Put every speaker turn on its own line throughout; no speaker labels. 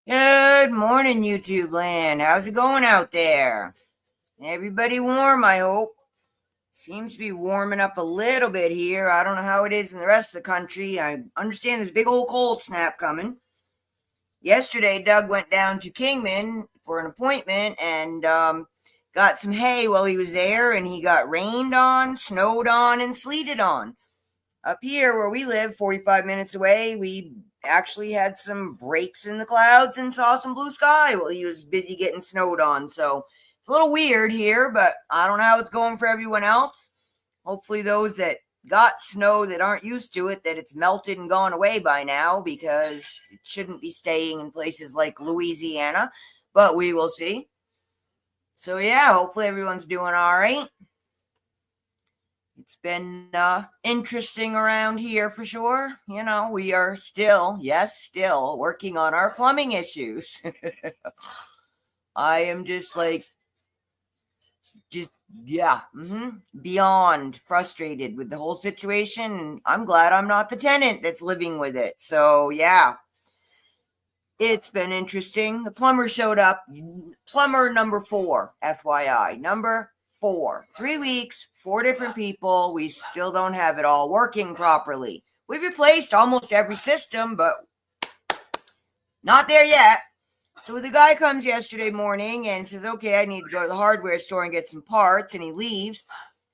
Good morning, YouTube land. How's it going out there? Everybody warm, I hope. Seems to be warming up a little bit here. I don't know how it is in the rest of the country. I understand there's a big old cold snap coming. Yesterday, Doug went down to Kingman for an appointment and got some hay while he was there, and he got rained on, snowed on, and sleeted on. Up here where we live, 45 minutes away, we actually had some breaks in the clouds and saw some blue sky while he was busy getting snowed on. So it's a little weird here, but I don't know how it's going for everyone else. Hopefully those that got snow that aren't used to it, that it's melted and gone away by now, because it shouldn't be staying in places like Louisiana, but we will see. So yeah, hopefully everyone's doing all right. It's been interesting around here for sure. You know, we are still working on our plumbing issues. I am beyond frustrated with the whole situation. I'm glad I'm not the tenant that's living with it. So yeah, it's been interesting. The plumber showed up, plumber number 4, FYI, number 3 weeks, 4 different people. We still don't have it all working properly. We've replaced almost every system, but not there yet. So the guy comes yesterday morning and says, okay, I need to go to the hardware store and get some parts. And he leaves.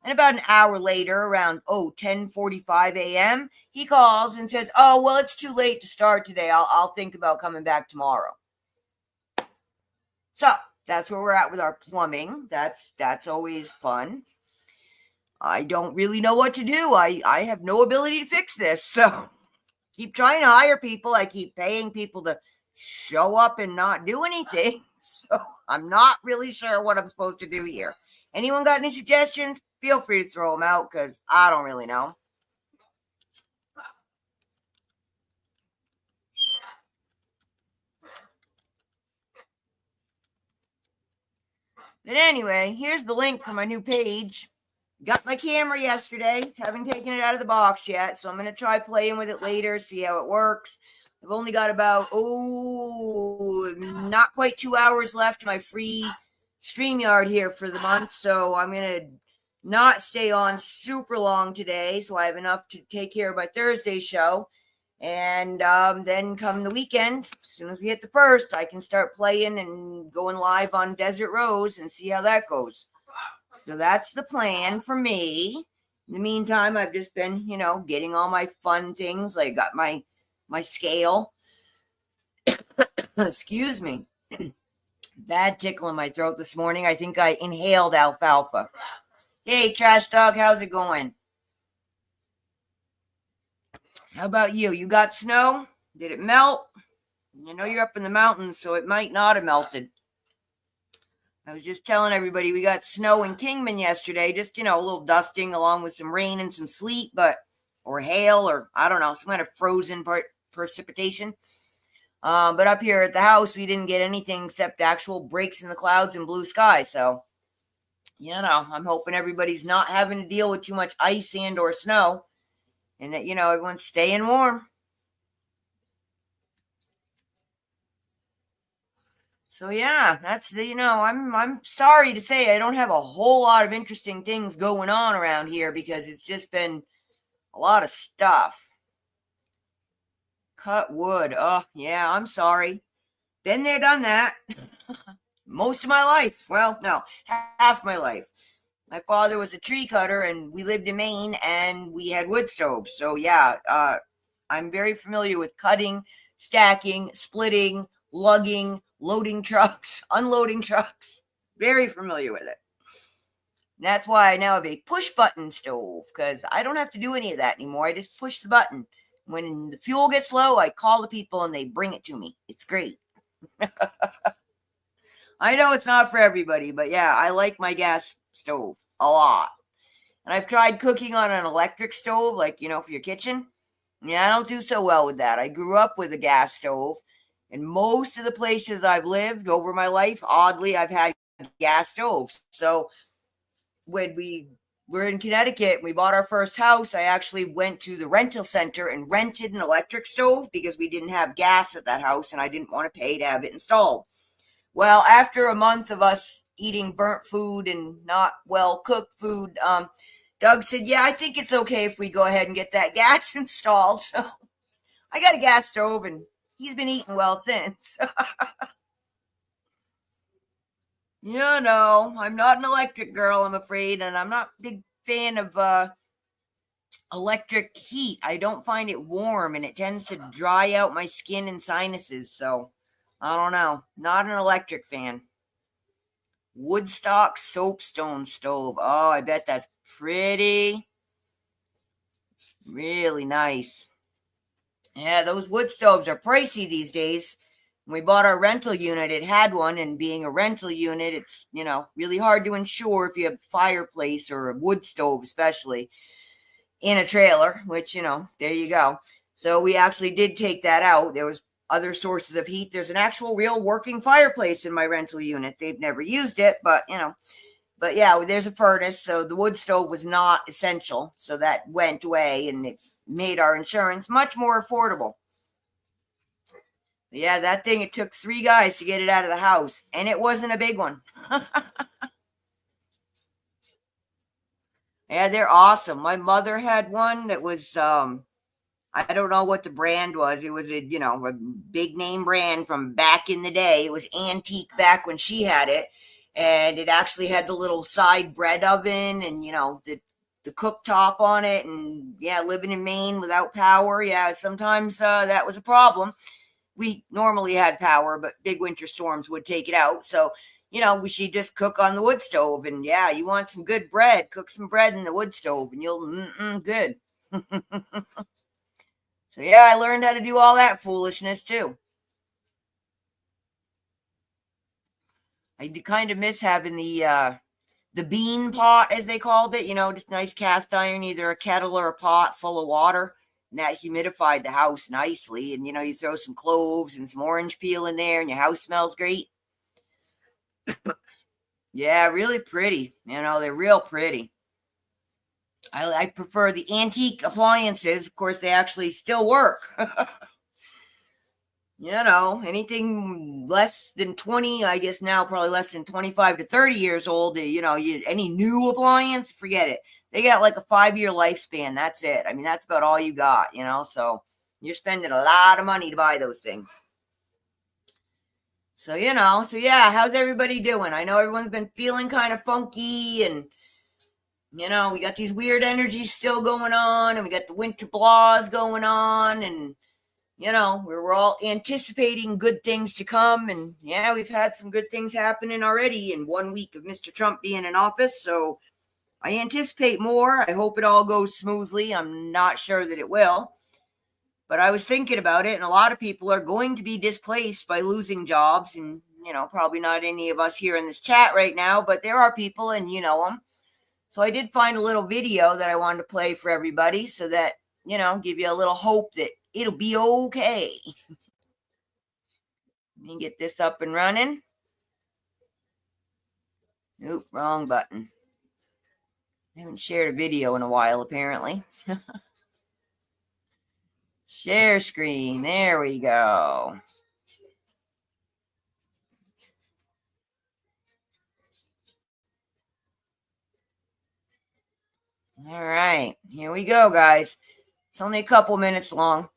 And about an hour later, around 10:45 a.m., he calls and says, oh, well, it's too late to start today. I'll think about coming back tomorrow. So that's where we're at with our plumbing. That's always fun. I don't really know what to do. I have no ability to fix this. So keep trying to hire people. I keep paying people to show up and not do anything. So I'm not really sure what I'm supposed to do here. Anyone got any suggestions? Feel free to throw them out because I don't really know. But anyway, here's the link for my new page. Got my camera yesterday. Haven't taken it out of the box yet, so I'm going to try playing with it later, see how it works. I've only got about, not quite 2 hours left in my free StreamYard here for the month, so I'm going to not stay on super long today, so I have enough to take care of my Thursday show. And then come the weekend, as soon as we hit the 1st, I can start playing and going live on Desert Rose and see how that goes. So that's the plan for me. In the meantime, I've just been, getting all my fun things. Like got my scale. Excuse me. Bad tickle in my throat this morning. I think I inhaled alfalfa. Hey, Trash Dog, how's it going? How about you? You got snow? Did it melt? I know you're up in the mountains, so it might not have melted. I was just telling everybody we got snow in Kingman yesterday, just, a little dusting along with some rain and some sleet, or hail, or I don't know, some kind of frozen precipitation. But up here at the house, we didn't get anything except actual breaks in the clouds and blue sky. So, I'm hoping everybody's not having to deal with too much ice and or snow, and that, everyone's staying warm. So yeah, that's the, I'm sorry to say I don't have a whole lot of interesting things going on around here because it's just been a lot of stuff. Cut wood. Oh, yeah, I'm sorry. Been there, done that. Most of my life. Well, no, half my life. My father was a tree cutter and we lived in Maine and we had wood stoves. So yeah, I'm very familiar with cutting, stacking, splitting, lugging, loading trucks, unloading trucks. Very familiar with it. And that's why I now have a push button stove because I don't have to do any of that anymore. I just push the button. When the fuel gets low, I call the people and they bring it to me. It's great. I know it's not for everybody, but yeah, I like my gas stove a lot. And I've tried cooking on an electric stove, like, for your kitchen. Yeah, I don't do so well with that. I grew up with a gas stove. And most of the places I've lived over my life, oddly, I've had gas stoves. So when we were in Connecticut, we bought our first house, I actually went to the rental center and rented an electric stove because we didn't have gas at that house and I didn't want to pay to have it installed. Well, after a month of us eating burnt food and not well-cooked food, Doug said, yeah, I think it's okay if we go ahead and get that gas installed. So I got a gas stove and he's been eating well since. I'm not an electric girl, I'm afraid, and I'm not a big fan of electric heat. I don't find it warm, and it tends to dry out my skin and sinuses, so I don't know. Not an electric fan. Woodstock soapstone stove. Oh, I bet that's pretty. Really nice. Yeah, those wood stoves are pricey these days. When we bought our rental unit, it had one, and being a rental unit, it's, really hard to insure if you have a fireplace or a wood stove, especially in a trailer, which, there you go. So we actually did take that out. There was other sources of heat. There's an actual real working fireplace in my rental unit. They've never used it, but, but yeah, there's a furnace. So the wood stove was not essential. So that went away and it made our insurance much more affordable. Yeah, that thing, it took 3 guys to get it out of the house, and it wasn't a big one. Yeah, they're awesome. My mother had one that was I don't know what the brand was. It was a big name brand from back in the day. It was antique back when she had it. And it actually had the little side bread oven and the cooktop on it. And yeah, living in Maine without power, yeah, sometimes that was a problem. We normally had power, but big winter storms would take it out. So, we should just cook on the wood stove. And yeah, you want some good bread, cook some bread in the wood stove and you'll good. So yeah, I learned how to do all that foolishness too. I kind of miss having the bean pot, as they called it. Just nice cast iron, either a kettle or a pot full of water, and that humidified the house nicely. And you throw some cloves and some orange peel in there, and your house smells great. Yeah, really pretty. They're real pretty. I prefer the antique appliances. Of course, they actually still work. Anything less than 20, I guess now probably less than 25 to 30 years old, any new appliance, forget it. They got like a 5-year lifespan. That's it. I mean, that's about all you got, so you're spending a lot of money to buy those things. So, yeah, how's everybody doing? I know everyone's been feeling kind of funky and, we got these weird energies still going on and we got the winter blahs going on and, we're all anticipating good things to come. And yeah, we've had some good things happening already in 1 week of Mr. Trump being in office. So I anticipate more. I hope it all goes smoothly. I'm not sure that it will. But I was thinking about it, and a lot of people are going to be displaced by losing jobs. And, probably not any of us here in this chat right now, but there are people and you know them. So I did find a little video that I wanted to play for everybody so that, give you a little hope that it'll be okay. Let me get this up and running. Oop, wrong button. I haven't shared a video in a while, apparently. Share screen. There we go. All right, here we go, guys. It's only a couple minutes long.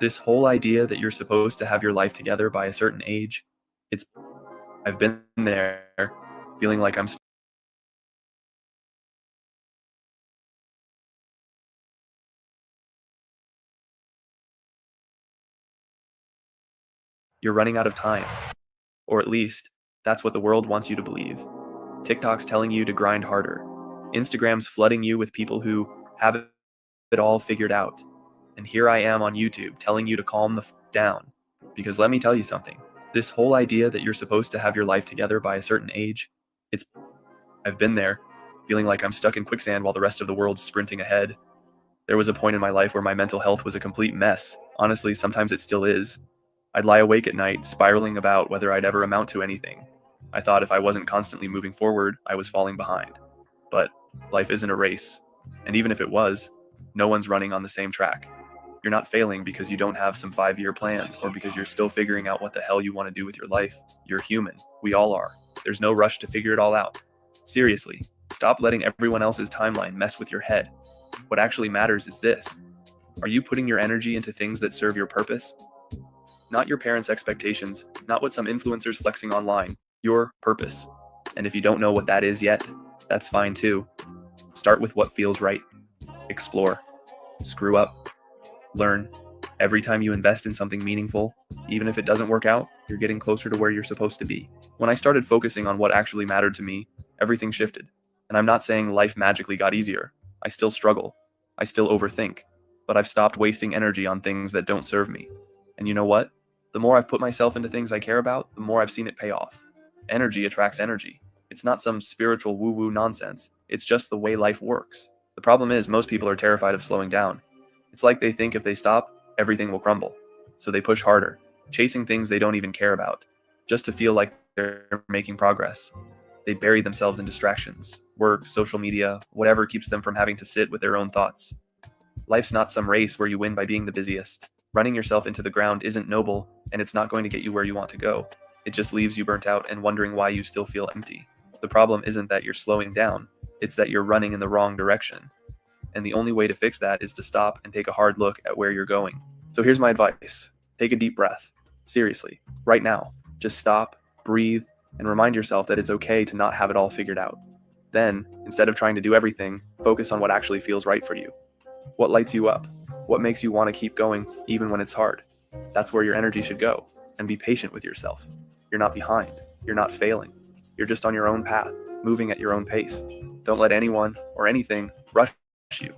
This whole idea that you're supposed to have your life together by a certain age, I've been there, feeling like you're running out of time. Or at least, that's what the world wants you to believe. TikTok's telling you to grind harder. Instagram's flooding you with people who have it all figured out. And here I am on YouTube telling you to calm the down. Because let me tell you something. This whole idea that you're supposed to have your life together by a certain age, I've been there, feeling like I'm stuck in quicksand while the rest of the world's sprinting ahead. There was a point in my life where my mental health was a complete mess. Honestly, sometimes it still is. I'd lie awake at night, spiraling about whether I'd ever amount to anything. I thought if I wasn't constantly moving forward, I was falling behind. But life isn't a race. And even if it was, no one's running on the same track. You're not failing because you don't have some 5-year plan or because you're still figuring out what the hell you want to do with your life. You're human. We all are. There's no rush to figure it all out. Seriously, stop letting everyone else's timeline mess with your head. What actually matters is this. Are you putting your energy into things that serve your purpose? Not your parents' expectations, not what some influencers flexing online, your purpose. And if you don't know what that is yet, that's fine too. Start with what feels right. Explore. Screw up. Learn. Every time you invest in something meaningful, even if it doesn't work out, you're getting closer to where you're supposed to be. When I started focusing on what actually mattered to me, everything shifted. And I'm not saying life magically got easier. I still struggle. I still overthink. But I've stopped wasting energy on things that don't serve me. And you know what? The more I've put myself into things I care about, the more I've seen it pay off. Energy attracts energy. It's not some spiritual woo-woo nonsense. It's just the way life works. The problem is most people are terrified of slowing down. It's like they think if they stop, everything will crumble. So they push harder, chasing things they don't even care about, just to feel like they're making progress. They bury themselves in distractions, work, social media, whatever keeps them from having to sit with their own thoughts. Life's not some race where you win by being the busiest. Running yourself into the ground isn't noble, and it's not going to get you where you want to go. It just leaves you burnt out and wondering why you still feel empty. The problem isn't that you're slowing down, it's that you're running in the wrong direction. And the only way to fix that is to stop and take a hard look at where you're going. So here's my advice. Take a deep breath. Seriously, right now. Just stop, breathe, and remind yourself that it's okay to not have it all figured out. Then, instead of trying to do everything, focus on what actually feels right for you. What lights you up? What makes you want to keep going even when it's hard? That's where your energy should go. And be patient with yourself. You're not behind. You're not failing. You're just on your own path, moving at your own pace. Don't let anyone or anything rush you.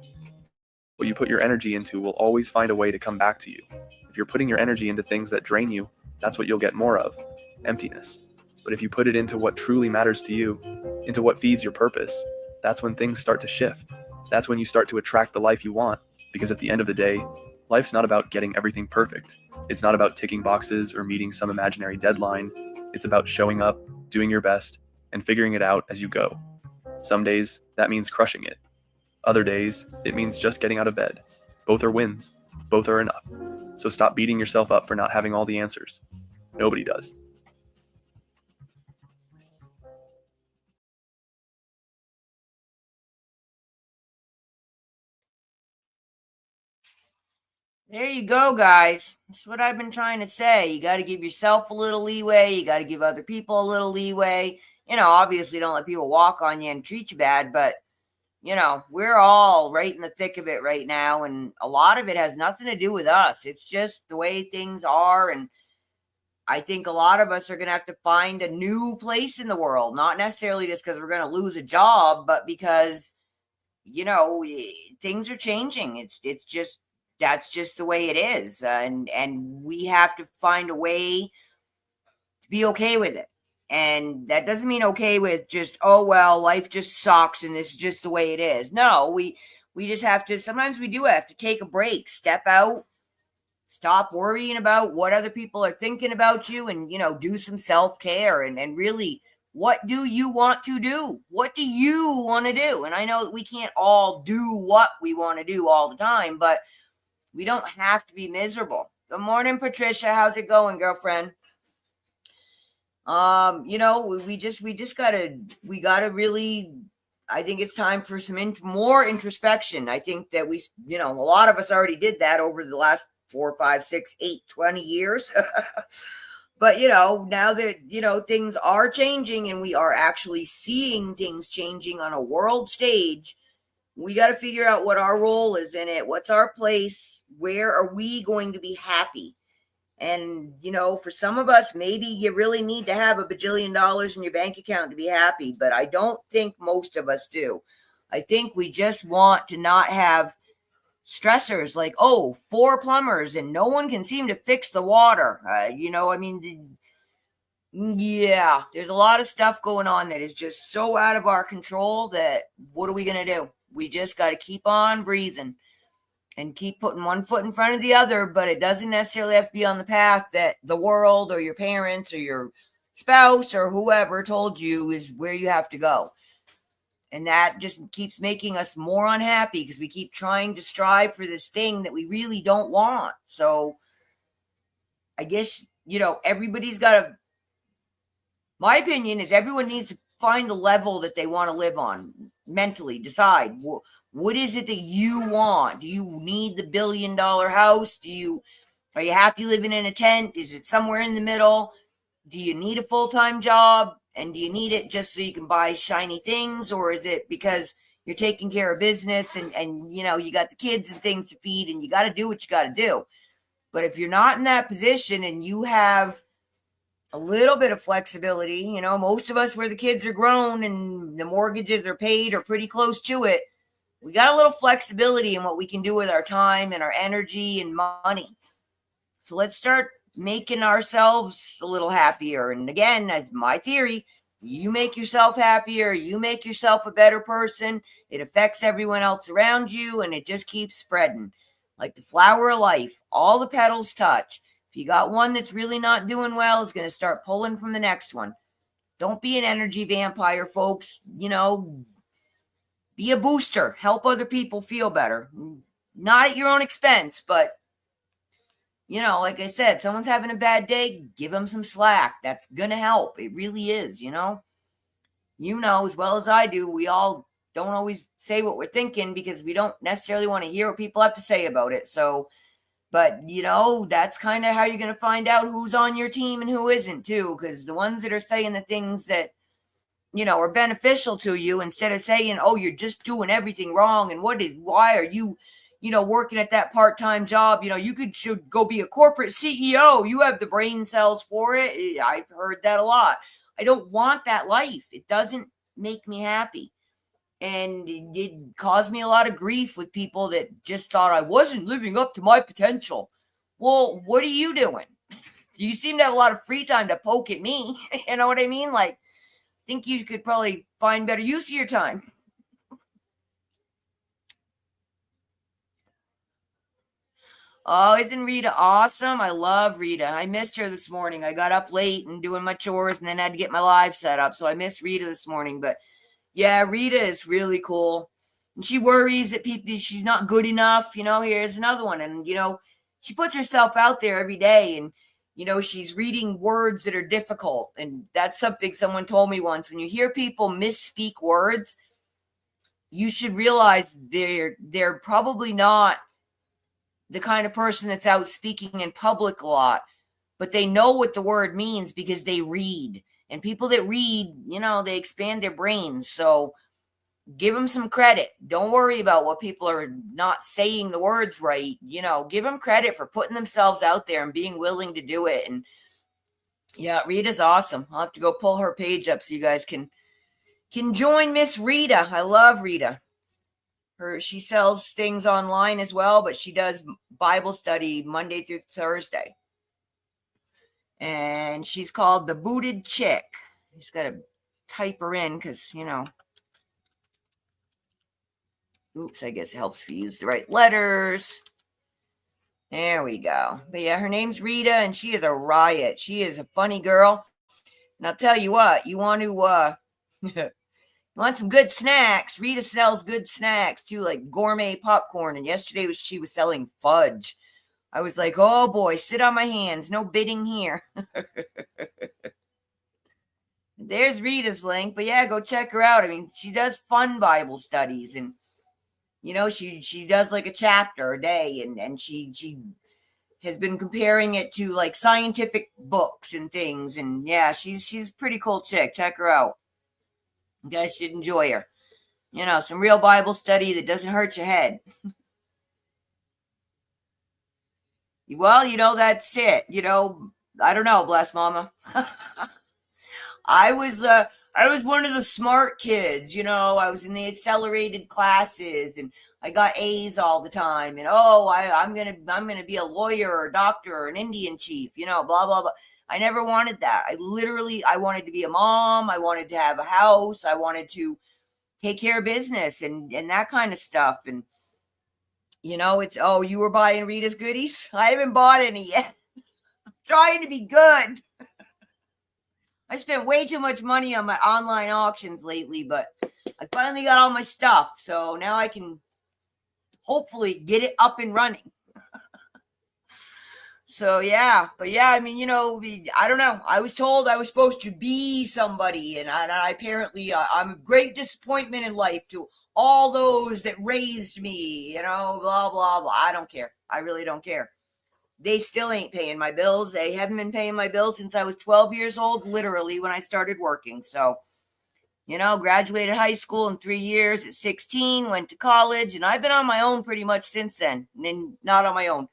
What you put your energy into will always find a way to come back to you. If you're putting your energy into things that drain you, that's what you'll get more of, emptiness. But if you put it into what truly matters to you, into what feeds your purpose, that's when things start to shift. That's when you start to attract the life you want. Because at the end of the day, life's not about getting everything perfect. It's not about ticking boxes or meeting some imaginary deadline. It's about showing up, doing your best, and figuring it out as you go. Some days, that means crushing it. Other days, it means just getting out of bed. Both are wins. Both are enough. So stop beating yourself up for not having all the answers. Nobody does.
There you go, guys. That's what I've been trying to say. You got to give yourself a little leeway. You got to give other people a little leeway. Obviously don't let people walk on you and treat you bad, but we're all right in the thick of it right now. And a lot of it has nothing to do with us. It's just the way things are. And I think a lot of us are going to have to find a new place in the world, not necessarily just because we're going to lose a job, but because, things are changing. It's just, that's just the way it is. And we have to find a way to be okay with it. And that doesn't mean okay with just, oh, well, life just sucks and this is just the way it is. No, we just have to, sometimes we do have to take a break, step out, stop worrying about what other people are thinking about you and, do some self-care and really, what do you want to do? What do you want to do? And I know that we can't all do what we want to do all the time, but we don't have to be miserable. Good morning, Patricia. How's it going, girlfriend? We just gotta really, I think it's time for some more introspection. I think that a lot of us already did that over the last 4, 5, 6, 8, 20 years. But, now that, things are changing and we are actually seeing things changing on a world stage, we got to figure out what our role is in it. What's our place? Where are we going to be happy? And, for some of us, maybe you really need to have $1 bajillion in your bank account to be happy. But I don't think most of us do. I think we just want to not have stressors like, 4 plumbers and no one can seem to fix the water. Yeah, there's a lot of stuff going on that is just so out of our control that what are we going to do? We just got to keep on breathing and keep putting one foot in front of the other, but it doesn't necessarily have to be on the path that the world or your parents or your spouse or whoever told you is where you have to go. And that just keeps making us more unhappy because we keep trying to strive for this thing that we really don't want. So I guess, everybody's got to, my opinion is everyone needs to find the level that they want to live on mentally, decide what is it that you want? Do you need the $1 billion house? Are you happy living in a tent? Is it somewhere in the middle? Do you need a full-time job? And do you need it just so you can buy shiny things? Or is it because you're taking care of business and you got the kids and things to feed and you got to do what you got to do? But if you're not in that position and you have a little bit of flexibility, most of us where the kids are grown and the mortgages are paid or pretty close to it, we got a little flexibility in what we can do with our time and our energy and money. So let's start making ourselves a little happier. And again, that's my theory. You make yourself happier. You make yourself a better person. It affects everyone else around you, and it just keeps spreading. Like the flower of life, all the petals touch. If you got one that's really not doing well, it's going to start pulling from the next one. Don't be an energy vampire, folks. Be a booster. Help other people feel better. Not at your own expense, but, like I said, someone's having a bad day, give them some slack. That's going to help. It really is, as well as I do, we all don't always say what we're thinking because we don't necessarily want to hear what people have to say about it. So, but, that's kind of how you're going to find out who's on your team and who isn't, too, because the ones that are saying the things that, are beneficial to you, instead of saying, oh, you're just doing everything wrong. And why are you, working at that part-time job? Should go be a corporate CEO. You have the brain cells for it. I've heard that a lot. I don't want that life. It doesn't make me happy. And it caused me a lot of grief with people that just thought I wasn't living up to my potential. Well, what are you doing? You seem to have a lot of free time to poke at me. You know what I mean? Like, I think you could probably find better use of your time. Oh, isn't Rita awesome? I love Rita. I missed her this morning. I got up late and doing my chores and then had to get my live set up. So I missed Rita this morning. But yeah, Rita is really cool. And she worries that she's not good enough. Here's another one. And, she puts herself out there every day. And, she's reading words that are difficult. And that's something someone told me once. When you hear people misspeak words, you should realize they're probably not the kind of person that's out speaking in public a lot, but they know what the word means because they read. And people that read, they expand their brains. So give them some credit. Don't worry about what people are not saying the words right. Give them credit for putting themselves out there and being willing to do it. And yeah, Rita's awesome. I'll have to go pull her page up so you guys can join Miss Rita. I love Rita. She sells things online as well, but she does Bible study Monday through Thursday. And she's called the Booted Chick. Just got to type her in because, oops, I guess it helps if you use the right letters. There we go. But yeah, her name's Rita, and she is a riot. She is a funny girl. And I'll tell you what, you want to you want some good snacks? Rita sells good snacks too, like gourmet popcorn. And yesterday she was selling fudge. I was like, oh boy, sit on my hands. No bidding here. There's Rita's link. But yeah, go check her out. I mean, she does fun Bible studies. And, she does like a chapter a day. And she has been comparing it to like scientific books and things. And yeah, she's a pretty cool chick. Check her out. You guys should enjoy her. Some real Bible study that doesn't hurt your head. Well, that's it. I don't know, bless mama. I was one of the smart kids, I was in the accelerated classes and I got A's all the time. And I'm gonna be a lawyer or a doctor or an Indian chief, blah blah blah. I never wanted that. I wanted to be a mom. I wanted to have a house. I wanted to take care of business and that kind of stuff. And it's, you were buying Rita's goodies? I haven't bought any yet. I'm trying to be good. I spent way too much money on my online auctions lately, but I finally got all my stuff. So now I can hopefully get it up and running. So yeah, but yeah, I mean, I don't know. I was told I was supposed to be somebody, and I apparently I'm a great disappointment in life to all those that raised me, blah, blah, blah. I don't care. I really don't care. They still ain't paying my bills. They haven't been paying my bills since I was 12 years old, literally, when I started working. So, graduated high school in 3 years at 16, went to college, and I've been on my own pretty much since then. And not on my own.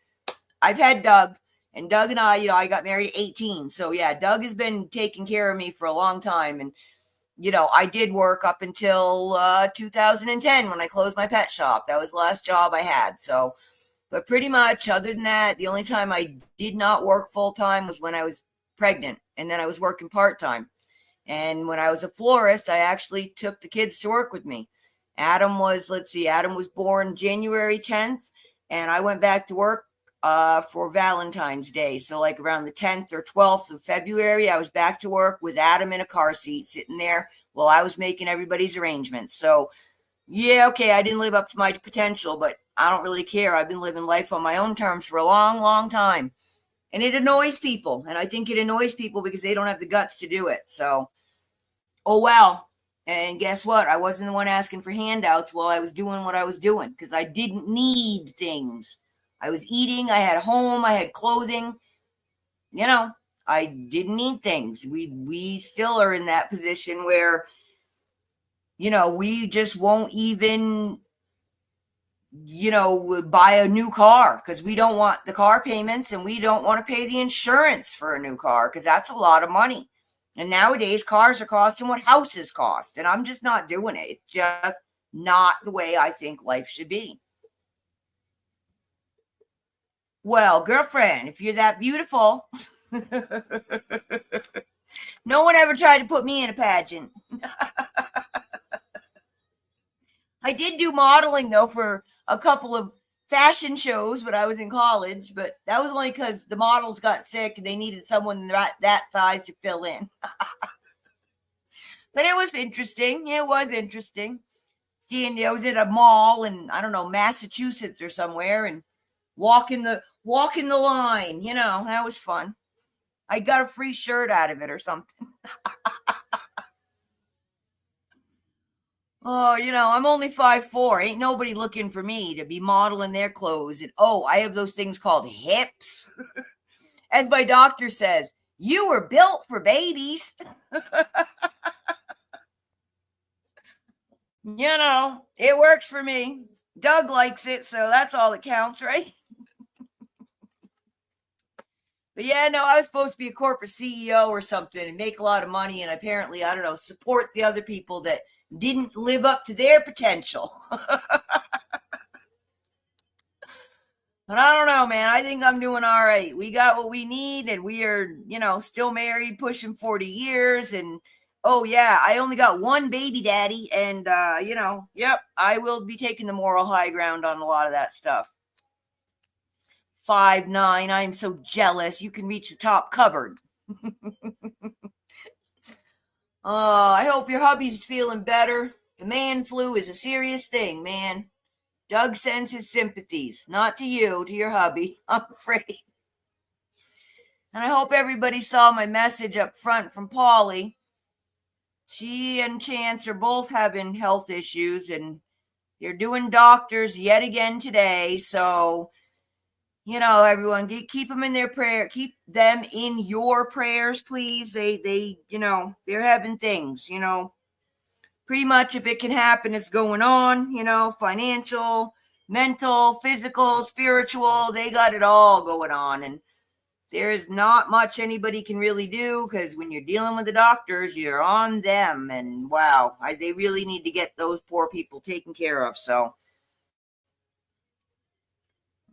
I've had Doug. And Doug and I got married at 18. So, yeah, Doug has been taking care of me for a long time. And, I did work up until 2010 when I closed my pet shop. That was the last job I had. So, but pretty much other than that, the only time I did not work full time was when I was pregnant. And then I was working part time. And when I was a florist, I actually took the kids to work with me. Adam was born January 10th. And I went back to work for Valentine's Day. So like around the 10th or 12th of February, I was back to work with Adam in a car seat sitting there while I was making everybody's arrangements. So yeah, okay, I didn't live up to my potential, but I don't really care. I've been living life on my own terms for a long, long time. And it annoys people. And I think it annoys people because they don't have the guts to do it. So, oh well. And guess what? I wasn't the one asking for handouts while I was doing what I was doing because I didn't need things. I was eating, I had a home, I had clothing. I didn't need things. We still are in that position where, we just won't even buy a new car because we don't want the car payments and we don't want to pay the insurance for a new car because that's a lot of money. And nowadays cars are costing what houses cost. And I'm just not doing it. It's just not the way I think life should be. Well, girlfriend, if you're that beautiful, no one ever tried to put me in a pageant. I did do modeling though for a couple of fashion shows when I was in college, but that was only because the models got sick and they needed someone that size to fill in. But it was interesting. It was interesting. I was at a mall in, I don't know, Massachusetts or somewhere and walking the line, that was fun. I got a free shirt out of it or something. Oh, I'm only 5'4". Ain't nobody looking for me to be modeling their clothes. And I have those things called hips. As my doctor says, you were built for babies. It works for me. Doug likes it, so that's all that counts, right? But yeah, no, I was supposed to be a corporate CEO or something and make a lot of money and apparently, I don't know, support the other people that didn't live up to their potential. But I don't know, man. I think I'm doing all right. We got what we need and we are, still married, pushing 40 years. And oh yeah, I only got one baby daddy and, yep, I will be taking the moral high ground on a lot of that stuff. 5'9". I'm so jealous. You can reach the top cupboard. Oh, I hope your hubby's feeling better. The man flu is a serious thing, man. Doug sends his sympathies, not to you, to your hubby, I'm afraid. And I hope everybody saw my message up front from Polly. She and Chance are both having health issues, and they're doing doctors yet again today. So, everyone, keep them in their prayer. Keep them in your prayers, please. They're having things, pretty much if it can happen, it's going on, financial, mental, physical, spiritual, they got it all going on. And there's not much anybody can really do because when you're dealing with the doctors, you're on them. And wow, they really need to get those poor people taken care of. So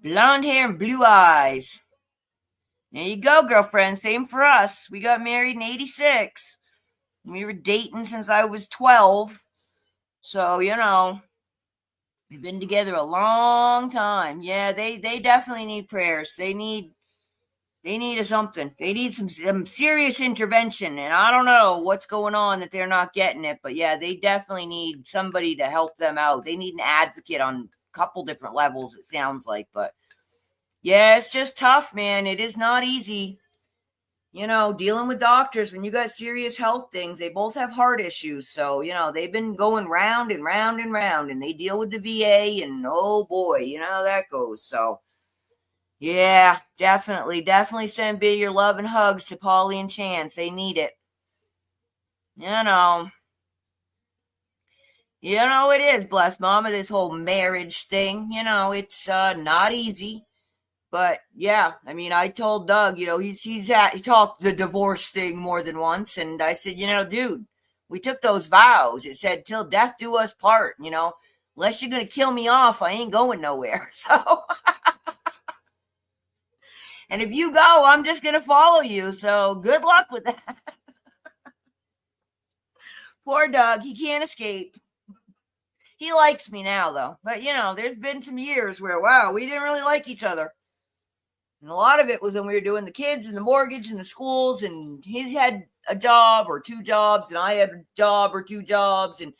blonde hair and blue eyes. There you go, girlfriend. Same for us. We got married in 86. We were dating since I was 12. So, we've been together a long time. Yeah, they definitely need prayers. They need something. They need some serious intervention. And I don't know what's going on that they're not getting it. But yeah, they definitely need somebody to help them out. They need an advocate on a couple different levels, it sounds like. But yeah, it's just tough, man. It is not easy. Dealing with doctors when you got serious health things, they both have heart issues. So, they've been going round and round and round and they deal with the VA and oh boy, how that goes. So yeah, definitely send Bill your love and hugs to Polly and Chance. They need it. It is, bless mama, this whole marriage thing, it's not easy. But yeah, I told Doug, he talked the divorce thing more than once. And I said, dude, we took those vows. It said, till death do us part, unless you're going to kill me off, I ain't going nowhere. So, and if you go, I'm just going to follow you. So good luck with that. Poor Doug, he can't escape. He likes me now though. But there's been some years where, wow, we didn't really like each other. And a lot of it was when we were doing the kids and the mortgage and the schools, and he had a job or two jobs, and I had a job or two jobs. And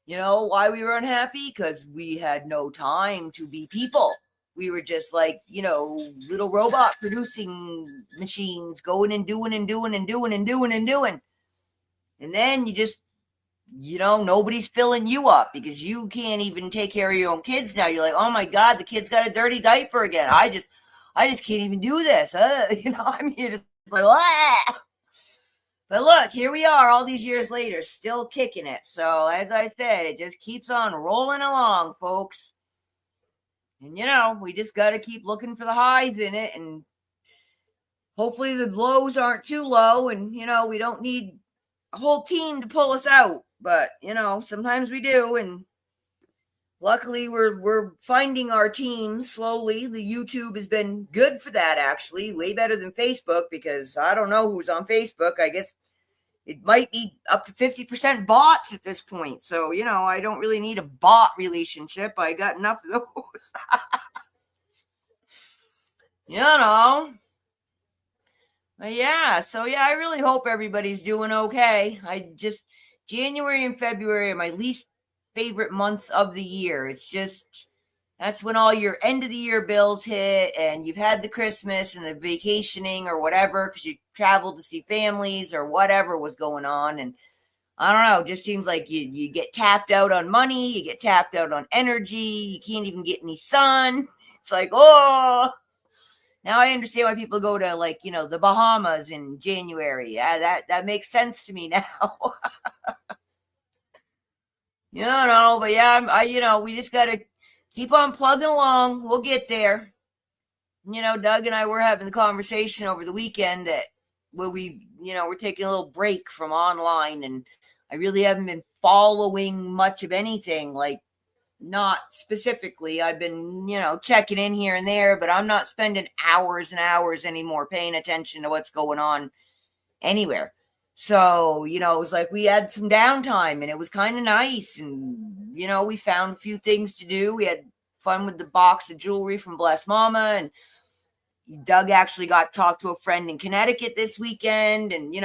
you know why we were unhappy? Because we had no time to be people. We were just like, little robot producing machines going and doing and doing and doing and doing and doing. And then you just, nobody's filling you up because you can't even take care of your own kids now. You're like, oh my God, the kid's got a dirty diaper again. I just can't even do this. I'm here just like, ah. But look, here we are all these years later, still kicking it. So as I said, it just keeps on rolling along, folks. And, we just got to keep looking for the highs in it. And hopefully the lows aren't too low. And, we don't need a whole team to pull us out. But, sometimes we do. And luckily we're finding our team slowly. The YouTube has been good for that, actually. Way better than Facebook, because I don't know who's on Facebook. I guess it might be up to 50% bots at this point. So, I don't really need a bot relationship. I got enough of those. But yeah, so yeah, I really hope everybody's doing okay. January and February are my least favorite months of the year. It's just, that's when all your end of the year bills hit, and you've had the Christmas and the vacationing or whatever, because you traveled to see families or whatever was going on. And I don't know, it just seems like you get tapped out on money, you get tapped out on energy, you can't even get any sun. It's like, oh, now I understand why people go to the Bahamas in January. Yeah, that makes sense to me now. But yeah, we just got to keep on plugging along. We'll get there. Doug and I were having the conversation over the weekend that where we're taking a little break from online, and I really haven't been following much of anything, not specifically. I've been, checking in here and there, but I'm not spending hours and hours anymore paying attention to what's going on anywhere. So, it was like we had some downtime, and it was kind of nice. And, we found a few things to do. We had fun with the box of jewelry from Bless Mama, and Doug actually got to talk to a friend in Connecticut this weekend, and,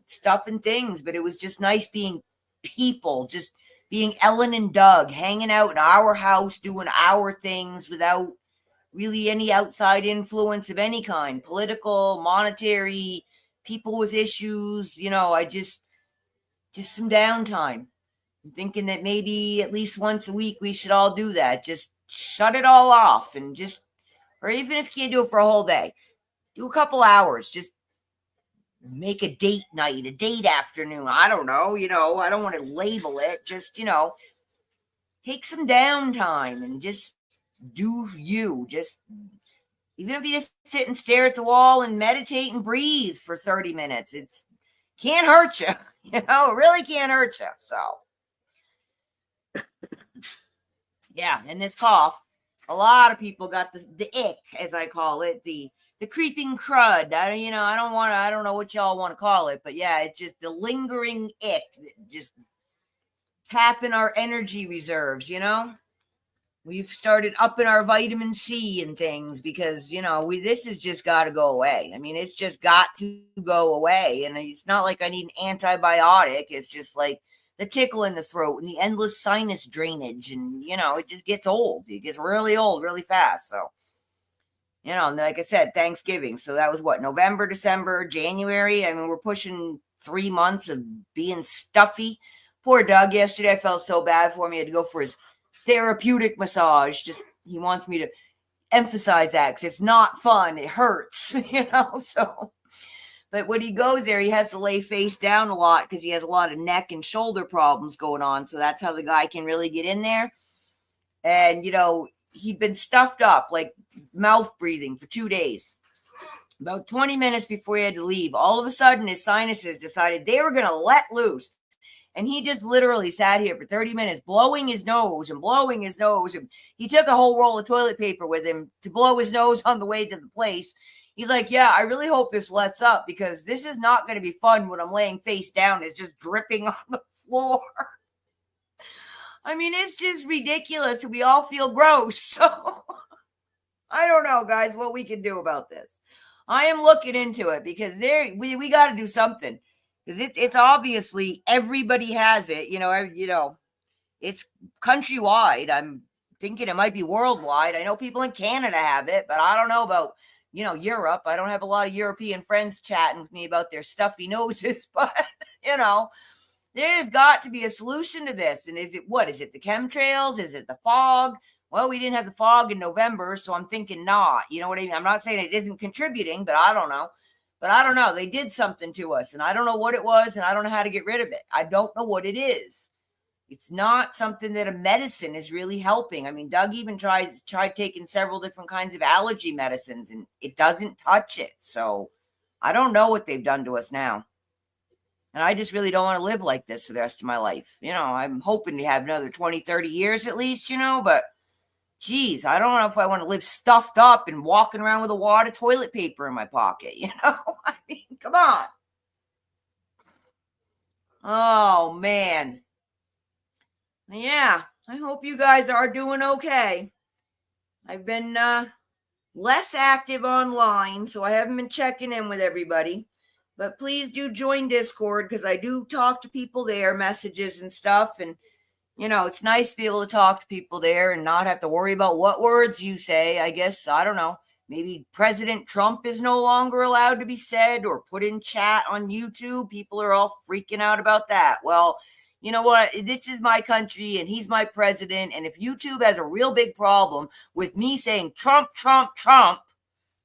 stuff and things. But it was just nice being people, just being Ellen and Doug, hanging out in our house, doing our things without really any outside influence of any kind, political, monetary, people with issues. I just some downtime. I'm thinking that maybe at least once a week we should all do that. Just shut it all off, and or even if you can't do it for a whole day, do a couple hours. Just make a date night, a date afternoon. I don't know, I don't want to label it. Just, take some downtime and just do you. Just, even if you just sit and stare at the wall and meditate and breathe for 30 minutes, it's can't hurt you. It really can't hurt you. So, yeah, and this cough, a lot of people got the ick, as I call it, the creeping crud. I don't know what y'all want to call it, but yeah, it's just the lingering ick, just tapping our energy reserves. We've started upping our vitamin C and things because, this has just got to go away. I mean, it's just got to go away. And it's not like I need an antibiotic. It's just like the tickle in the throat and the endless sinus drainage. And, it just gets old. It gets really old really fast. So, like I said, Thanksgiving. So that was November, December, January. I mean, we're pushing 3 months of being stuffy. Poor Doug yesterday. I felt so bad for him. He had to go for his therapeutic massage. Just, he wants me to emphasize that because it's not fun. It hurts, so. But when he goes there, he has to lay face down a lot because he has a lot of neck and shoulder problems going on. So that's how the guy can really get in there. And, he'd been stuffed up, like mouth breathing for 2 days. About 20 minutes before he had to leave, all of a sudden his sinuses decided they were going to let loose. And he just literally sat here for 30 minutes, blowing his nose and blowing his nose. And he took a whole roll of toilet paper with him to blow his nose on the way to the place. He's like, yeah, I really hope this lets up because this is not going to be fun when I'm laying face down. It's just dripping on the floor. I mean, it's just ridiculous. We all feel gross. So I don't know, guys, what we can do about this. I am looking into it because we got to do something. Because it's obviously everybody has it. It's countrywide. I'm thinking it might be worldwide. I know people in Canada have it, but I don't know about, Europe. I don't have a lot of European friends chatting with me about their stuffy noses, but, there's got to be a solution to this. And what is it? The chemtrails? Is it the fog? Well, we didn't have the fog in November, so I'm thinking not. You know what I mean? I'm not saying it isn't contributing, but I don't know. But I don't know. They did something to us, and I don't know what it was, and I don't know how to get rid of it. I don't know what it is. It's not something that a medicine is really helping. I mean, Doug even tried taking several different kinds of allergy medicines, and it doesn't touch it. So I don't know what they've done to us now. And I just really don't want to live like this for the rest of my life. I'm hoping to have another 20, 30 years at least, but geez, I don't know if I want to live stuffed up and walking around with a wad of toilet paper in my pocket, I mean, come on. Oh, man. Yeah, I hope you guys are doing okay. I've been less active online, so I haven't been checking in with everybody. But please do join Discord because I do talk to people there, messages and stuff. And, it's nice to be able to talk to people there and not have to worry about what words you say. I guess, I don't know, maybe President Trump is no longer allowed to be said or put in chat on YouTube. People are all freaking out about that. Well, you know what? This is my country and he's my president. And if YouTube has a real big problem with me saying Trump, Trump, Trump,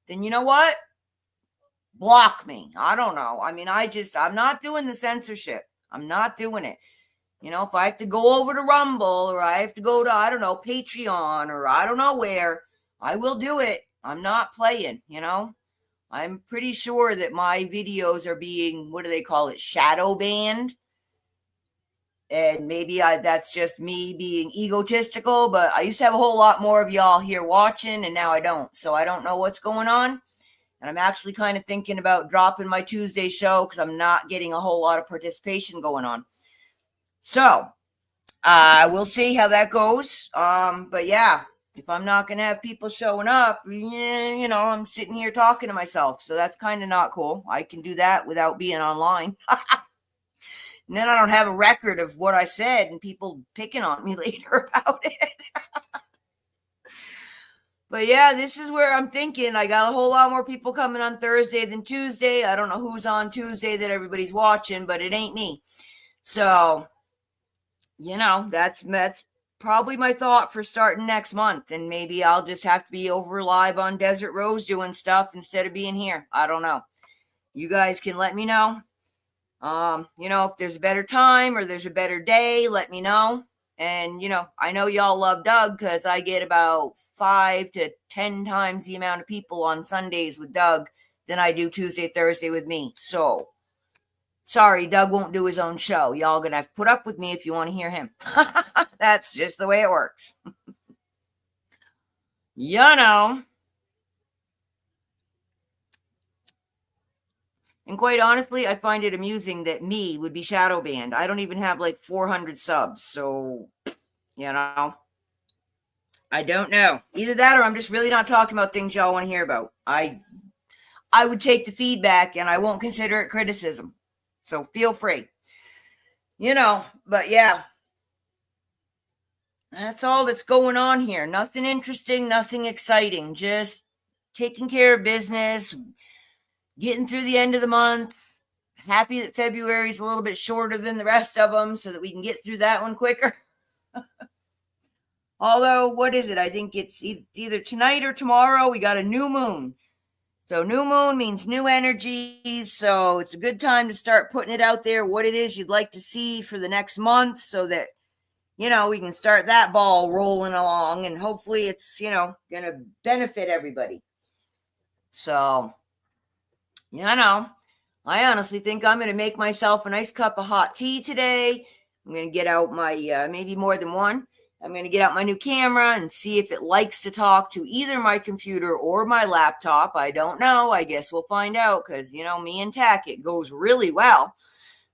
then you know what? Block me. I don't know. I mean, I'm not doing the censorship. I'm not doing it. If I have to go over to Rumble or I have to go to, I don't know, Patreon or I don't know where, I will do it. I'm not playing, I'm pretty sure that my videos are being, what do they call it? Shadow banned. And maybe that's just me being egotistical, but I used to have a whole lot more of y'all here watching and now I don't. So I don't know what's going on. And I'm actually kind of thinking about dropping my Tuesday show because I'm not getting a whole lot of participation going on. So we'll see how that goes. But yeah, if I'm not going to have people showing up, I'm sitting here talking to myself. So that's kind of not cool. I can do that without being online. And then I don't have a record of what I said and people picking on me later about it. But yeah, this is where I'm thinking. I got a whole lot more people coming on Thursday than Tuesday. I don't know who's on Tuesday that everybody's watching, but it ain't me. So, that's probably my thought for starting next month. And maybe I'll just have to be over live on Desert Rose doing stuff instead of being here. I don't know. You guys can let me know. If there's a better time or there's a better day, let me know. And, I know y'all love Doug because I get about 5 to 10 times the amount of people on Sundays with Doug than I do Tuesday, Thursday with me. So, sorry, Doug won't do his own show. Y'all gonna have to put up with me if you want to hear him. That's just the way it works. And quite honestly, I find it amusing that me would be shadow banned. I don't even have like 400 subs. So, I don't know. Either that or I'm just really not talking about things y'all want to hear about. I would take the feedback and I won't consider it criticism. So feel free. But yeah. That's all that's going on here. Nothing interesting, nothing exciting. Just taking care of business, getting through the end of the month. Happy that February is a little bit shorter than the rest of them so that we can get through that one quicker. Although, what is it? I think it's either tonight or tomorrow. We got a new moon. So new moon means new energy. So it's a good time to start putting it out there, what it is you'd like to see for the next month so that, we can start that ball rolling along and hopefully it's, going to benefit everybody. So, I honestly think I'm going to make myself a nice cup of hot tea today. I'm going to get out my, maybe more than one. I'm going to get out my new camera and see if it likes to talk to either my computer or my laptop. I don't know. I guess we'll find out because, me and tech, it goes really well.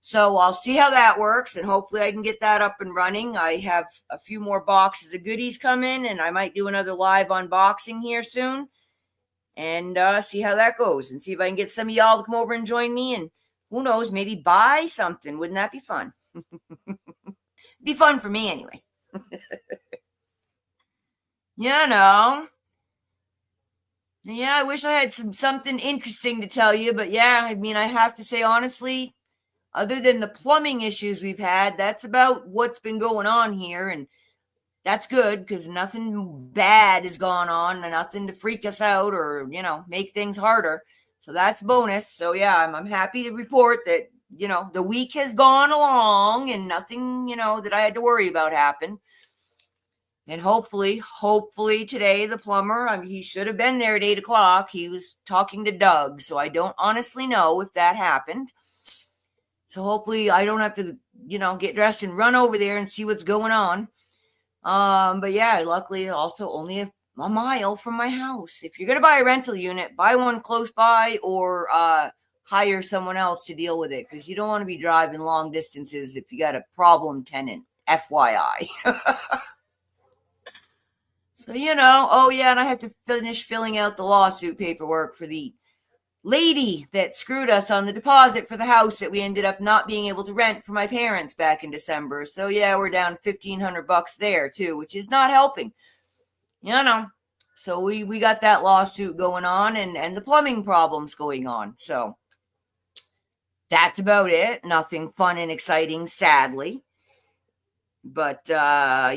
So I'll see how that works, and hopefully I can get that up and running. I have a few more boxes of goodies coming, and I might do another live unboxing here soon, and see how that goes, and see if I can get some of y'all to come over and join me, and who knows, maybe buy something. Wouldn't that be fun? Be fun for me anyway. You know. Yeah, I wish I had something interesting to tell you, but yeah, I mean, I have to say honestly, other than the plumbing issues we've had, that's about what's been going on here, and that's good because nothing bad has gone on and nothing to freak us out or, make things harder. So that's bonus. So yeah, I'm happy to report that, the week has gone along and nothing, that I had to worry about happened. And hopefully today, the plumber, he should have been there at 8:00. He was talking to Doug. So I don't honestly know if that happened. So hopefully I don't have to, get dressed and run over there and see what's going on. But yeah, luckily also only a mile from my house. If you're going to buy a rental unit, buy one close by or hire someone else to deal with it, because you don't want to be driving long distances if you got a problem tenant, FYI. So, oh yeah, and I have to finish filling out the lawsuit paperwork for the lady that screwed us on the deposit for the house that we ended up not being able to rent for my parents back in December. So yeah, we're down $1,500 there too, which is not helping. So we got that lawsuit going on and the plumbing problems going on. So that's about it. Nothing fun and exciting, sadly. But, I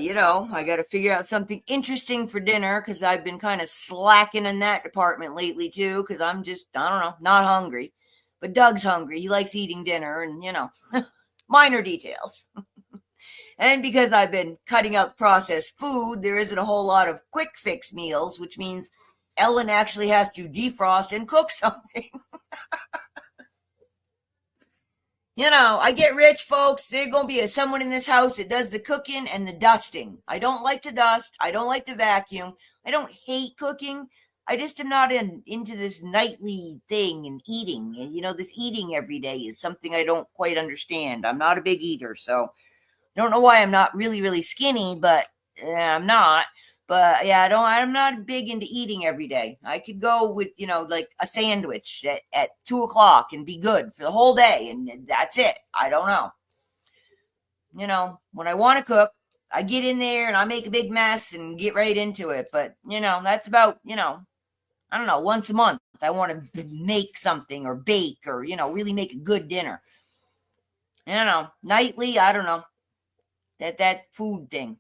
got to figure out something interesting for dinner because I've been kind of slacking in that department lately, too, because I'm just, I don't know, not hungry. But Doug's hungry. He likes eating dinner and, minor details. And because I've been cutting out processed food, there isn't a whole lot of quick fix meals, which means Ellen actually has to defrost and cook something. I get rich, folks. There's going to be someone in this house that does the cooking and the dusting. I don't like to dust. I don't like to vacuum. I don't hate cooking. I just am not into this nightly thing and eating. And, this eating every day is something I don't quite understand. I'm not a big eater, so I don't know why I'm not really, really skinny, but I'm not. But yeah, I'm not big into eating every day. I could go with, like a sandwich at 2:00 and be good for the whole day. And that's it. I don't know. When I want to cook, I get in there and I make a big mess and get right into it. But, that's about, I don't know, once a month. I want to make something or bake or, really make a good dinner. Nightly, I don't know. That food thing.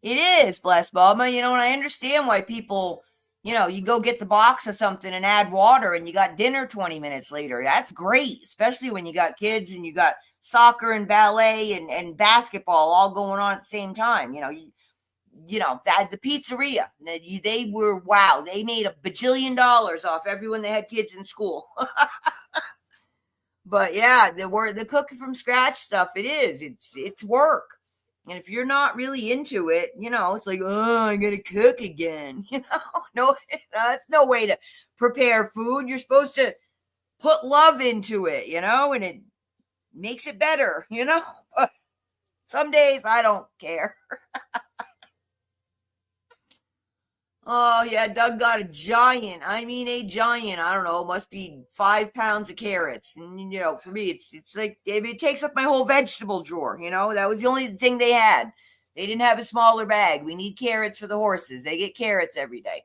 It is, bless Mama. And I understand why people, you go get the box of something and add water and you got dinner 20 minutes later. That's great, especially when you got kids and you got soccer and ballet and basketball all going on at the same time. That the pizzeria, they were, wow, they made $1 bajillion off everyone that had kids in school. But yeah, the cooking from scratch stuff, it's work. And if you're not really into it, it's like, oh, I gotta cook again. No, that's no way to prepare food. You're supposed to put love into it, and it makes it better, But some days I don't care. Oh yeah, Doug got a giant. I don't know, must be 5 pounds of carrots. And for me, it's like it takes up my whole vegetable drawer. That was the only thing they had. They didn't have a smaller bag. We need carrots for the horses. They get carrots every day.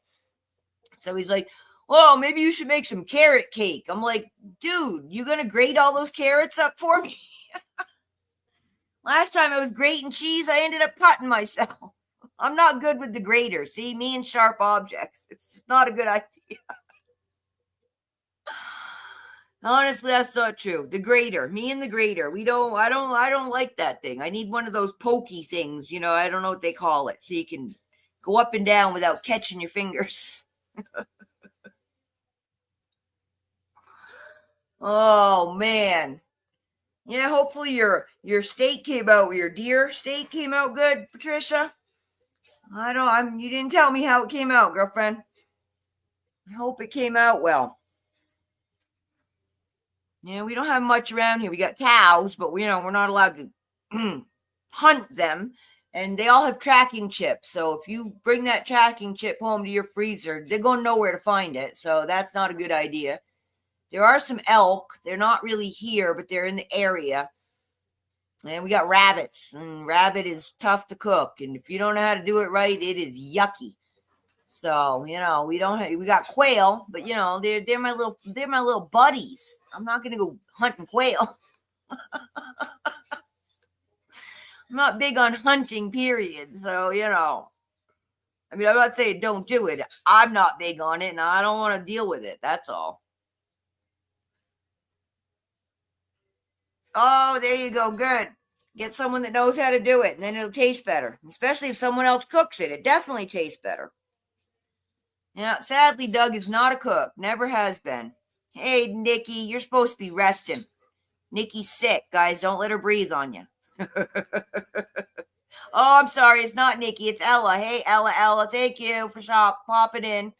So he's like, well, maybe you should make some carrot cake. I'm like, dude, you gonna grate all those carrots up for me? Last time I was grating cheese, I ended up cutting myself. I'm not good with the grater. See, me and sharp objects. It's just not a good idea. Honestly, that's not true. The grater, me and the grater. I don't like that thing. I need one of those pokey things, I don't know what they call it. So you can go up and down without catching your fingers. Oh man. Yeah, hopefully your steak came out, your deer steak came out good, Patricia. You didn't tell me how it came out, girlfriend. I hope it came out well. Yeah, we don't have much around here. We got cows, but we're not allowed to hunt them. And they all have tracking chips. So if you bring that tracking chip home to your freezer, they're going to know where to find it. So that's not a good idea. There are some elk. They're not really here, but they're in the area. And we got rabbits. And rabbit is tough to cook. And if you don't know how to do it right, it is yucky. So, we don't have, we got quail, but they're my little buddies. I'm not going to go hunting quail. I'm not big on hunting, period. So, I'm not saying don't do it. I'm not big on it, and I don't want to deal with it. That's all. Oh, there you go. Good. Get someone that knows how to do it, and then it'll taste better. Especially if someone else cooks it. It definitely tastes better. Yeah, sadly, Doug is not a cook. Never has been. Hey, Nikki, you're supposed to be resting. Nikki's sick, guys. Don't let her breathe on you. Oh, I'm sorry. It's not Nikki. It's Ella. Hey, Ella. Thank you for popping in.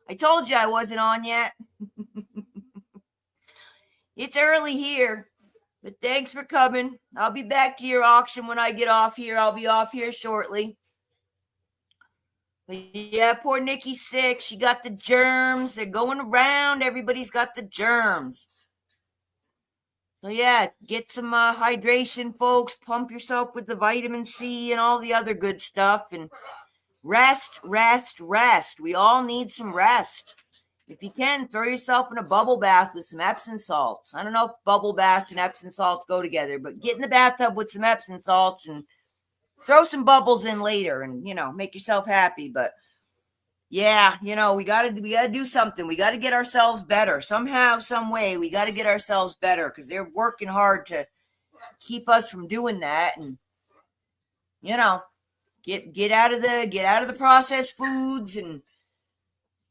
I told you I wasn't on yet. It's early here, but thanks for coming. I'll be back to your auction when I get off here. I'll be off here shortly. But yeah, poor Nikki's sick. She got the germs. They're going around. Everybody's got the germs. So yeah, get some hydration, folks. Pump yourself with the vitamin C and all the other good stuff. And rest. We all need some rest. If you can, throw yourself in a bubble bath with some Epsom salts. I don't know if bubble baths and Epsom salts go together, but get in the bathtub with some Epsom salts and throw some bubbles in later and, make yourself happy. But yeah, we gotta do something. We gotta get ourselves better. Somehow, some way, we gotta get ourselves better because they're working hard to keep us from doing that. And get out of the processed foods and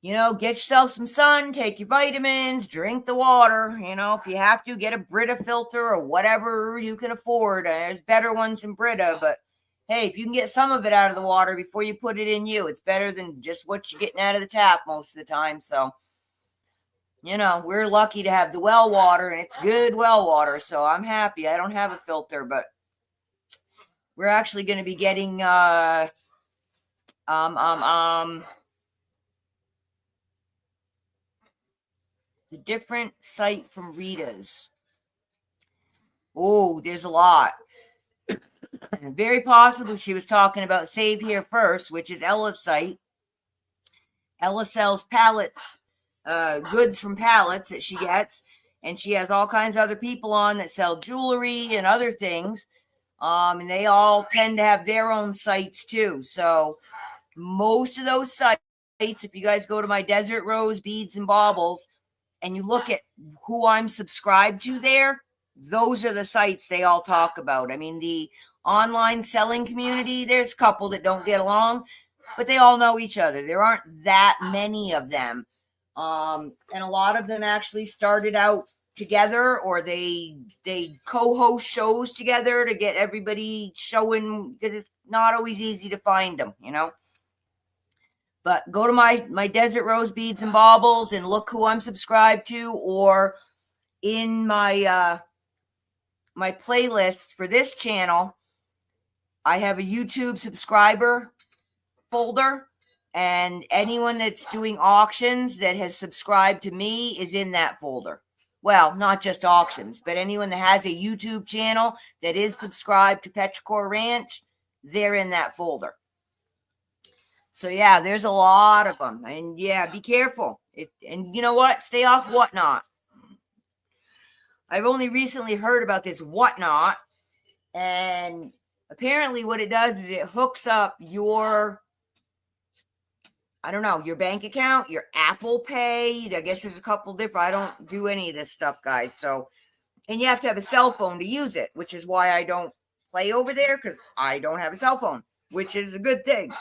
get yourself some sun, take your vitamins, drink the water. If you have to, get a Brita filter or whatever you can afford. There's better ones than Brita, but hey, if you can get some of it out of the water before you put it in you, it's better than just what you're getting out of the tap most of the time. So, we're lucky to have the well water, and it's good well water. So I'm happy. I don't have a filter, but we're actually going to be getting the different site from Rita's. Oh, there's a lot. Very possibly she was talking about Save Here First, which is Ella's site. Ella sells pallets, goods from pallets that she gets, and she has all kinds of other people on that sell jewelry and other things. And they all tend to have their own sites too. So most of those sites, if you guys go to my Desert Rose Beads and Baubles and you look at who I'm subscribed to there, those are the sites they all talk about. I mean, the online selling community, there's a couple that don't get along, but they all know each other. There aren't that many of them. And a lot of them actually started out together, or they co-host shows together to get everybody showing, because it's not always easy to find them, But go to my Desert Rose Beads and Baubles and look who I'm subscribed to, or in my my playlists for this channel, I have a YouTube subscriber folder, and anyone that's doing auctions that has subscribed to me is in that folder. Well, not just auctions, but anyone that has a YouTube channel that is subscribed to Petrichor Ranch, they're in that folder. So yeah, there's a lot of them. And yeah, be careful. And you know what? Stay off Whatnot. I've only recently heard about this Whatnot, and apparently what it does is it hooks up your bank account, your Apple Pay. I guess there's a couple different. I don't do any of this stuff, guys. So, and you have to have a cell phone to use it, which is why I don't play over there, because I don't have a cell phone, which is a good thing.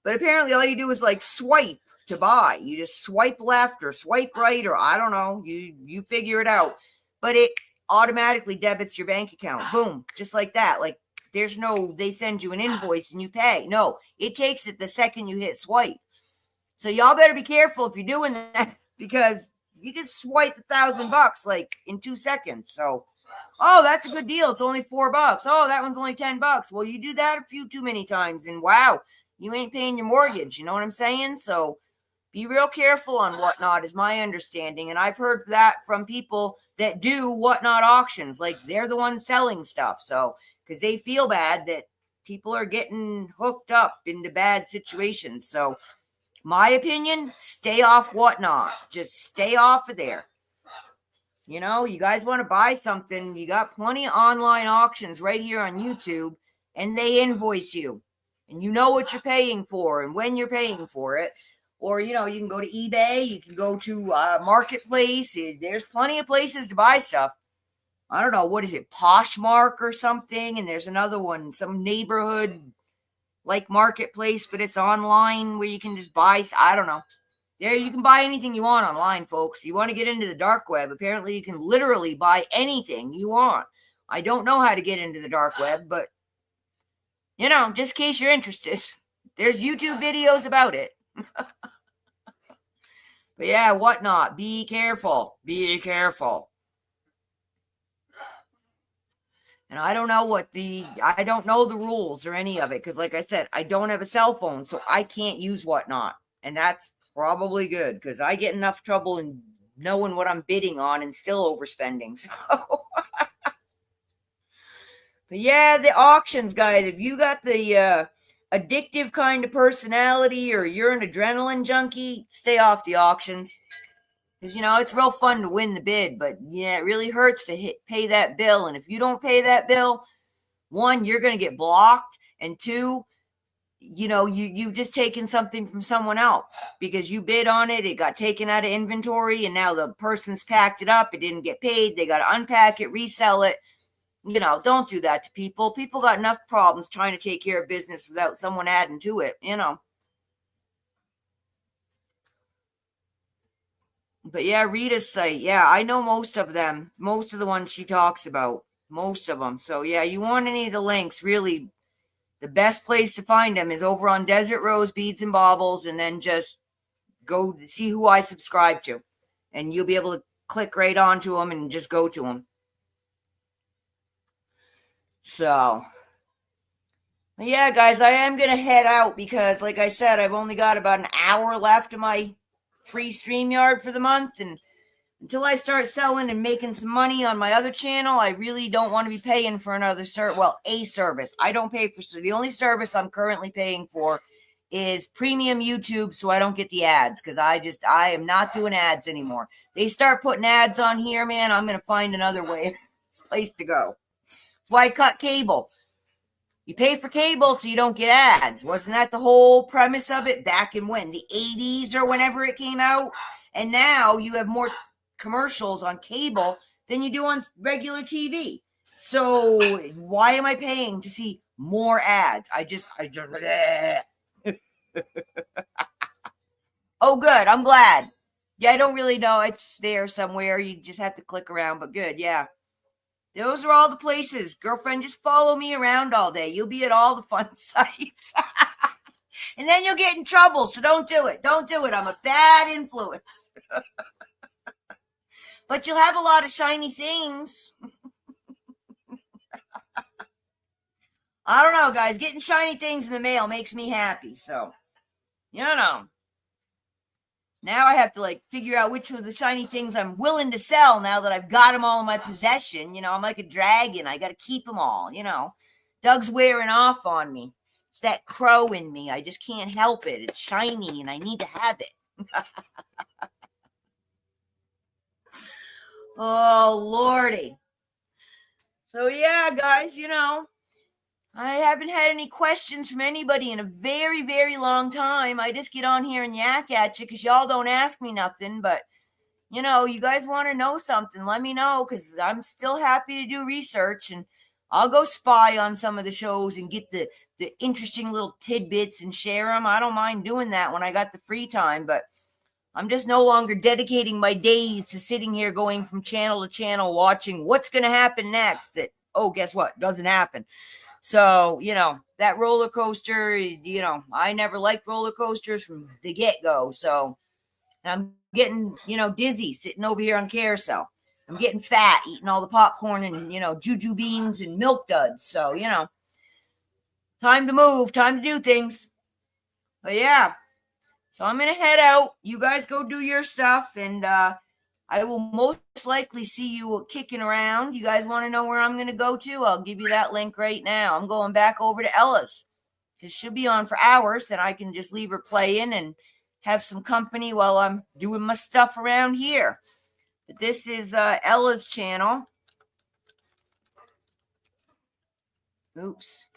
But apparently all you do is like swipe to buy. You just swipe left or swipe right, or I don't know. You figure it out. But it automatically debits your bank account. Boom. Just like that. Like there's no, they send you an invoice and you pay. No, it takes it the second you hit swipe. So y'all better be careful if you're doing that, because, you can swipe $1,000 like in 2 seconds. So, oh, that's a good deal. It's only $4. Oh, that one's only $10. Well, you do that a few too many times, and wow, you ain't paying your mortgage. You know what I'm saying? So be real careful on Whatnot, is my understanding. And I've heard that from people that do Whatnot auctions. Like, they're the ones selling stuff. So, because they feel bad that people are getting hooked up into bad situations. So, my opinion, stay off Whatnot. Just stay off of there. You know, you guys want to buy something, you got plenty of online auctions right here on YouTube, and they invoice you. And you know what you're paying for and when you're paying for it. Or, you know, you can go to eBay, you can go to Marketplace. There's plenty of places to buy stuff. I don't know, what is it, Poshmark or something? And there's another one, some neighborhood like Marketplace, but it's online where you can just buy. I don't know. There, you can buy anything you want online, folks. You want to get into the dark web, apparently you can literally buy anything you want. I don't know how to get into the dark web, but, you know, just in case you're interested, there's YouTube videos about it. But yeah, Whatnot. Be careful. Be careful. And I don't know I don't know the rules or any of it. Because like I said, I don't have a cell phone, so I can't use Whatnot. And that's probably good, because I get enough trouble in knowing what I'm bidding on and still overspending. So, but yeah, the auctions, guys. If you got the addictive kind of personality, or you're an adrenaline junkie, stay off the auctions. Because, you know, it's real fun to win the bid, but yeah, it really hurts to pay that bill. And if you don't pay that bill, one, you're going to get blocked, and two, you know, you've just taken something from someone else because you bid on it. It got taken out of inventory, and now the person's packed it up. It didn't get paid. They got to unpack it, resell it. You know, don't do that to people. People got enough problems trying to take care of business without someone adding to it, you know. But yeah, Rita's site. Yeah, I know most of them. Most of the ones she talks about. Most of them. So yeah, you want any of the links, really, the best place to find them is over on Desert Rose Beads and Baubles, and then just go see who I subscribe to. And you'll be able to click right onto them and just go to them. So, yeah, guys, I am going to head out because, like I said, I've only got about an hour left of my free StreamYard for the month. And until I start selling and making some money on my other channel, I really don't want to be paying for another service. Well, a service. I don't pay for, so the only service I'm currently paying for is premium YouTube, so I don't get the ads, because I am not doing ads anymore. They start putting ads on here, man, I'm going to find another place to go. That's why I cut cable. You pay for cable so you don't get ads. Wasn't that the whole premise of it back in when? The 80s or whenever it came out? And now you have more commercials on cable than you do on regular TV. So why am I paying to see more ads? I just Oh, good. I'm glad. Yeah, I don't really know. It's there somewhere. You just have to click around, but good. Yeah. Those are all the places. Girlfriend, just follow me around all day. You'll be at all the fun sites. And then you'll get in trouble, so don't do it. Don't do it. I'm a bad influence. But you'll have a lot of shiny things. I don't know, guys. Getting shiny things in the mail makes me happy. So, you know. Now I have to figure out which of the shiny things I'm willing to sell now that I've got them all in my possession. You know, I'm like a dragon. I got to keep them all, you know. Doug's wearing off on me. It's that crow in me. I just can't help it. It's shiny and I need to have it. Oh, Lordy. So, yeah, guys, you know, I haven't had any questions from anybody in a very, very long time. I just get on here and yak at you because y'all don't ask me nothing. But, you know, you guys want to know something, let me know, because I'm still happy to do research. And I'll go spy on some of the shows and get the interesting little tidbits and share them. I don't mind doing that when I got the free time. But I'm just no longer dedicating my days to sitting here going from channel to channel watching what's going to happen next. That, oh, guess what? Doesn't happen. So, you know, that roller coaster, you know, I never liked roller coasters from the get-go. So And I'm getting, dizzy sitting over here on carousel. I'm getting fat eating all the popcorn and, juju beans and milk duds. So, time to move, time to do things. But yeah, so I'm going to head out. You guys go do your stuff, and I will most likely see you kicking around. You guys want to know where I'm going to go to? I'll give you that link right now. I'm going back over to Ella's because she'll be on for hours, and I can just leave her playing and have some company while I'm doing my stuff around here. But this is Ella's channel. Oops.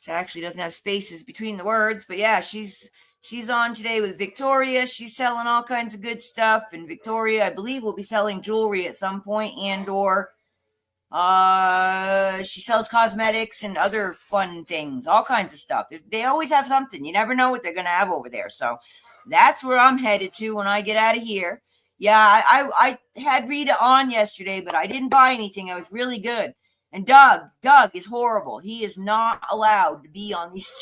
It actually doesn't have spaces between the words, but yeah, she's on today with Victoria. She's selling all kinds of good stuff, and Victoria, I believe, will be selling jewelry at some point, and/or she sells cosmetics and other fun things, all kinds of stuff. They always have something. You never know what they're going to have over there. So that's where I'm headed to when I get out of here. Yeah, I had Rita on yesterday, but I didn't buy anything. I was really good. And Doug is horrible. He is not allowed to be on these.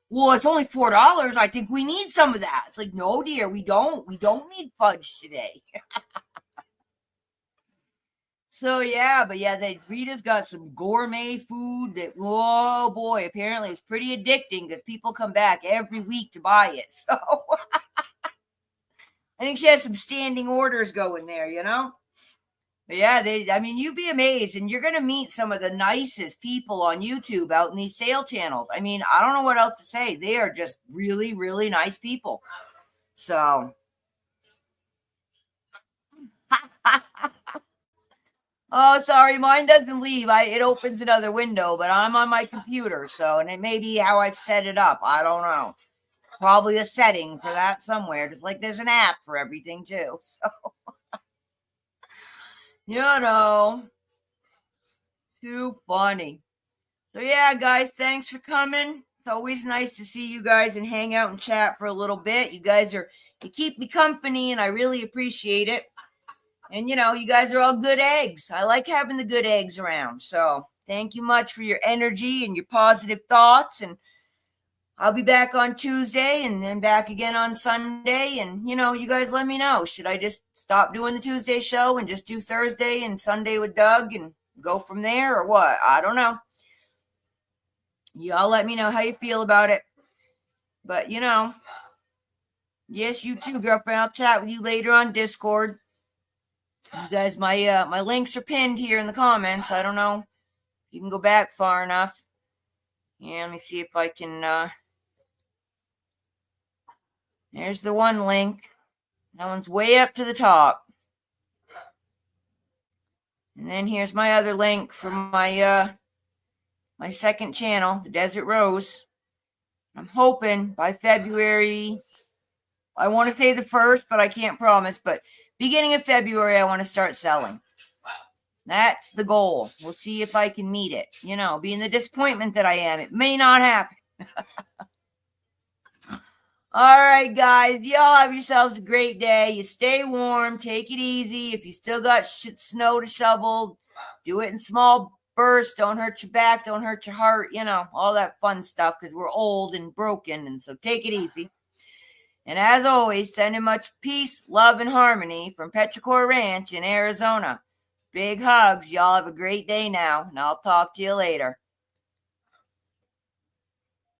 Well, it's only $4. I think we need some of that. It's like, no, dear, we don't. We don't need fudge today. So yeah, but yeah, Rita's got some gourmet food that, oh boy, apparently it's pretty addicting because people come back every week to buy it. So I think she has some standing orders going there, But yeah, you'd be amazed, and you're going to meet some of the nicest people on YouTube out in these sale channels. I don't know what else to say. They are just really, really nice people. So, oh, sorry, mine doesn't leave. It opens another window, but I'm on my computer, so, and it may be how I've set it up. I don't know. Probably a setting for that somewhere, just like there's an app for everything too. So. Too funny. So yeah, guys, thanks for coming. It's always nice to see you guys and hang out and chat for a little bit. You keep me company, and I really appreciate it. And you guys are all good eggs. I like having the good eggs around. So thank you much for your energy and your positive thoughts. And I'll be back on Tuesday and then back again on Sunday. And, you guys let me know. Should I just stop doing the Tuesday show and just do Thursday and Sunday with Doug and go from there, or what? I don't know. Y'all let me know how you feel about it. But, yes, you too, girlfriend. I'll chat with you later on Discord. You guys, my links are pinned here in the comments. I don't know. You can go back far enough. Yeah, let me see if I can... There's the one link. That one's way up to the top. And then here's my other link for my my second channel, the Desert Rose. I'm hoping by February, I want to say the 1st, but I can't promise. But beginning of February, I want to start selling. That's the goal. We'll see if I can meet it. Being the disappointment that I am, it may not happen. All right, guys. Y'all have yourselves a great day. You stay warm. Take it easy. If you still got snow to shovel, do it in small bursts. Don't hurt your back. Don't hurt your heart. All that fun stuff because we're old and broken. And so take it easy. And as always, sending much peace, love, and harmony from Petrichor Ranch in Arizona. Big hugs. Y'all have a great day now. And I'll talk to you later.